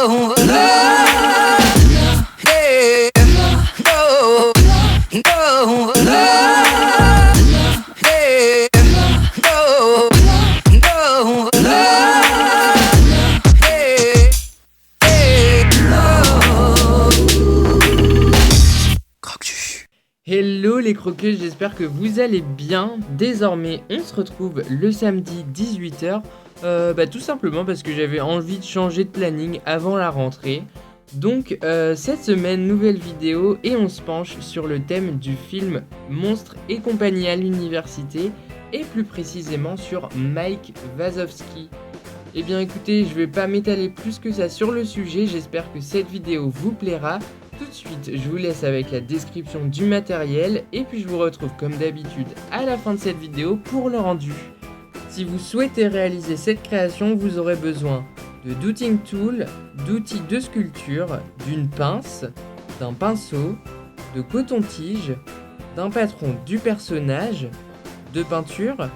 no, no, yeah, no, no, no, yeah, no, no, no, yeah, Croque-tu. Hello les croqueuses, j'espère que vous allez bien. Désormais, on se retrouve le samedi 18h. Tout simplement parce que j'avais envie de changer de planning avant la rentrée. Donc cette semaine, nouvelle vidéo et on se penche sur le thème du film Monstres et compagnie à l'université et plus précisément sur Mike Wazowski. Eh bien écoutez, je vais pas m'étaler plus que ça sur le sujet, j'espère que cette vidéo vous plaira. Tout de suite, je vous laisse avec la description du matériel et puis je vous retrouve comme d'habitude à la fin de cette vidéo pour le rendu. Si vous souhaitez réaliser cette création, vous aurez besoin de Douting Tool, d'outils de sculpture, d'une pince, d'un pinceau, de coton-tige, d'un patron du personnage, de peinture,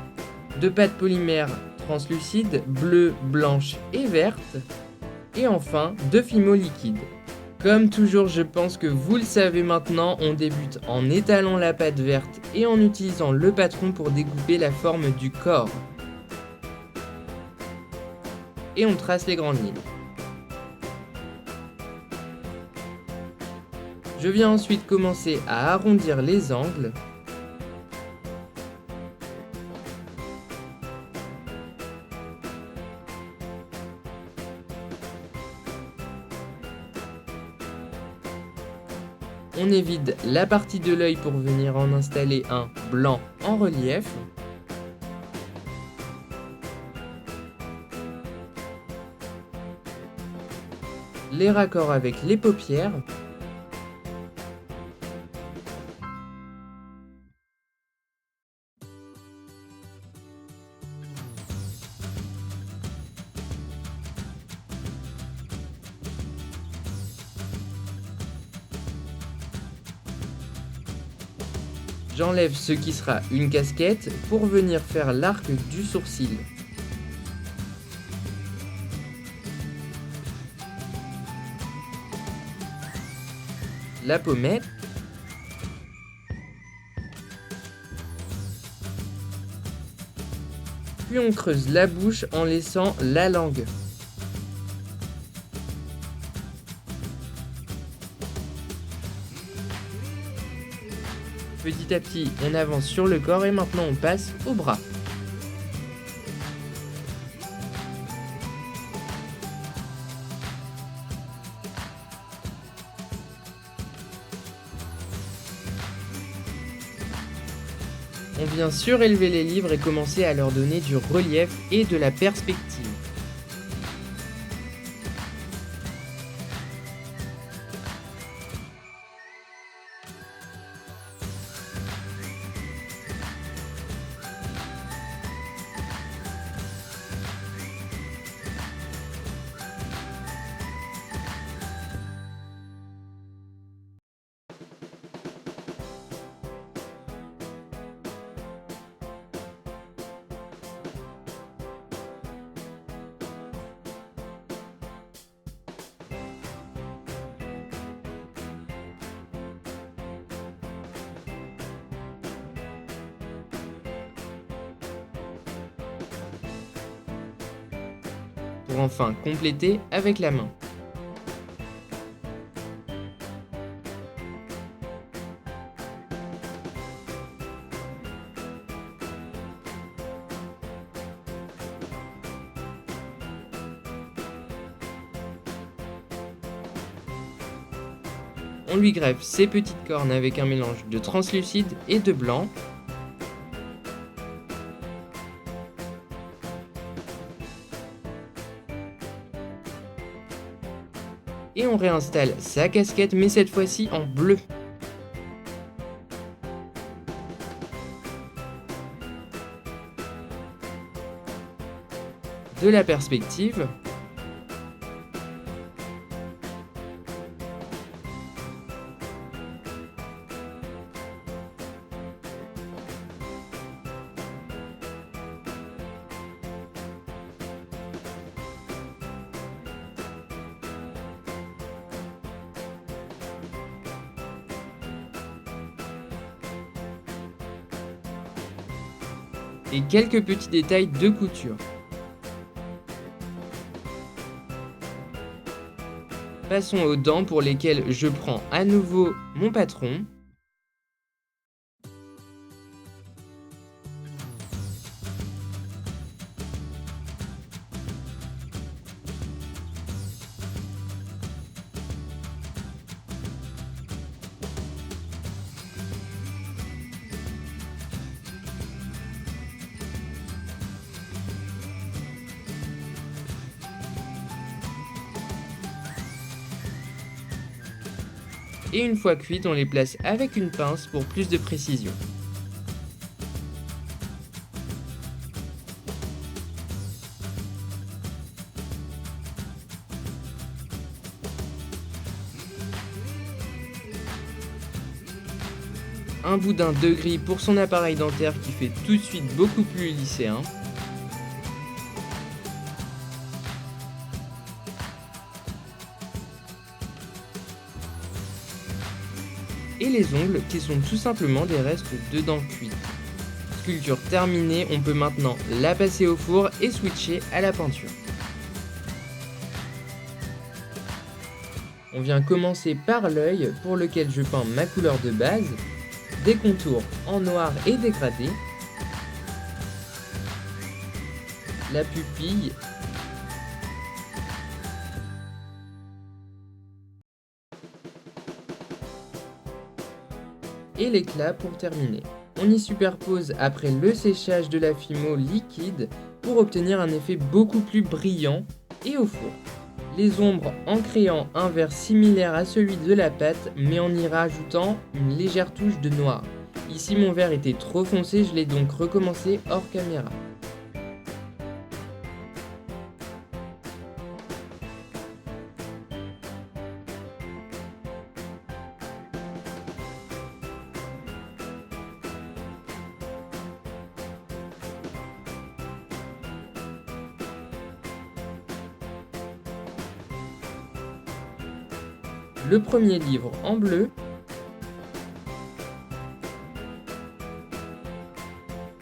de pâte polymère translucide, bleue, blanche et verte, et enfin de fimo liquide. Comme toujours, je pense que vous le savez maintenant, on débute en étalant la pâte verte et en utilisant le patron pour découper la forme du corps. Et on trace les grandes lignes. Je viens ensuite commencer à arrondir les angles. On évite la partie de l'œil pour venir en installer un blanc en relief. Les raccords avec les paupières. J'enlève ce qui sera une casquette pour venir faire l'arc du sourcil. La pommette. Puis on creuse la bouche en laissant la langue. Petit à petit, on avance sur le corps et maintenant on passe au bras. On vient surélever les livres et commencer à leur donner du relief et de la perspective. Pour enfin compléter avec la main. On lui greffe ses petites cornes avec un mélange de translucide et de blanc. Et on réinstalle sa casquette, mais cette fois-ci en bleu. De la perspective. et quelques petits détails de couture. Passons aux dents pour lesquelles je prends à nouveau mon patron. Et une fois cuites, on les place avec une pince pour plus de précision. Un boudin de gris pour son appareil dentaire qui fait tout de suite beaucoup plus lycéen. Et les ongles qui sont tout simplement des restes de dents cuites. Sculpture terminée, on peut maintenant la passer au four et switcher à la peinture. On vient commencer par l'œil pour lequel je peins ma couleur de base, des contours en noir et dégradé, la pupille, et l'éclat pour terminer. On y superpose après le séchage de la Fimo liquide pour obtenir un effet beaucoup plus brillant et au four. Les ombres en créant un vert similaire à celui de la pâte mais en y rajoutant une légère touche de noir. Ici mon vert était trop foncé, je l'ai donc recommencé hors caméra. Le premier livre en bleu,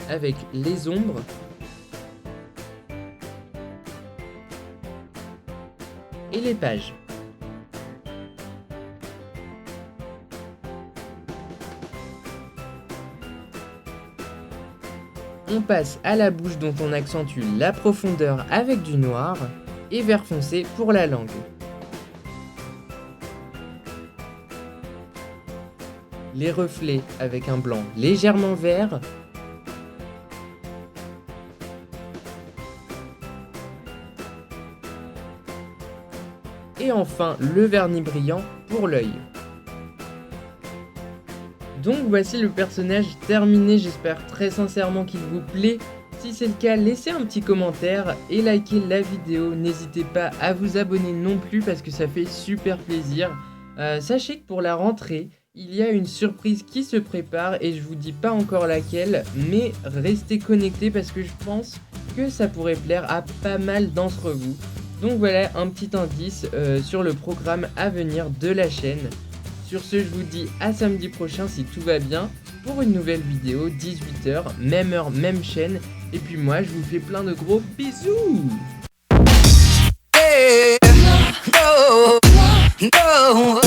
avec les ombres, et les pages. On passe à la bouche dont on accentue la profondeur avec du noir et vert foncé pour la langue. Les reflets avec un blanc légèrement vert. Et enfin le vernis brillant pour l'œil. Donc voici le personnage terminé, j'espère très sincèrement qu'il vous plaît. Si c'est le cas, laissez un petit commentaire et likez la vidéo. N'hésitez pas à vous abonner non plus parce que ça fait super plaisir. Sachez que pour la rentrée, il y a une surprise qui se prépare et je vous dis pas encore laquelle, mais restez connectés parce que je pense que ça pourrait plaire à pas mal d'entre vous. Donc voilà un petit indice sur le programme à venir de la chaîne. Sur ce, je vous dis à samedi prochain si tout va bien pour une nouvelle vidéo, 18h, même heure, même chaîne. Et puis moi, je vous fais plein de gros bisous. Yeah, no, no,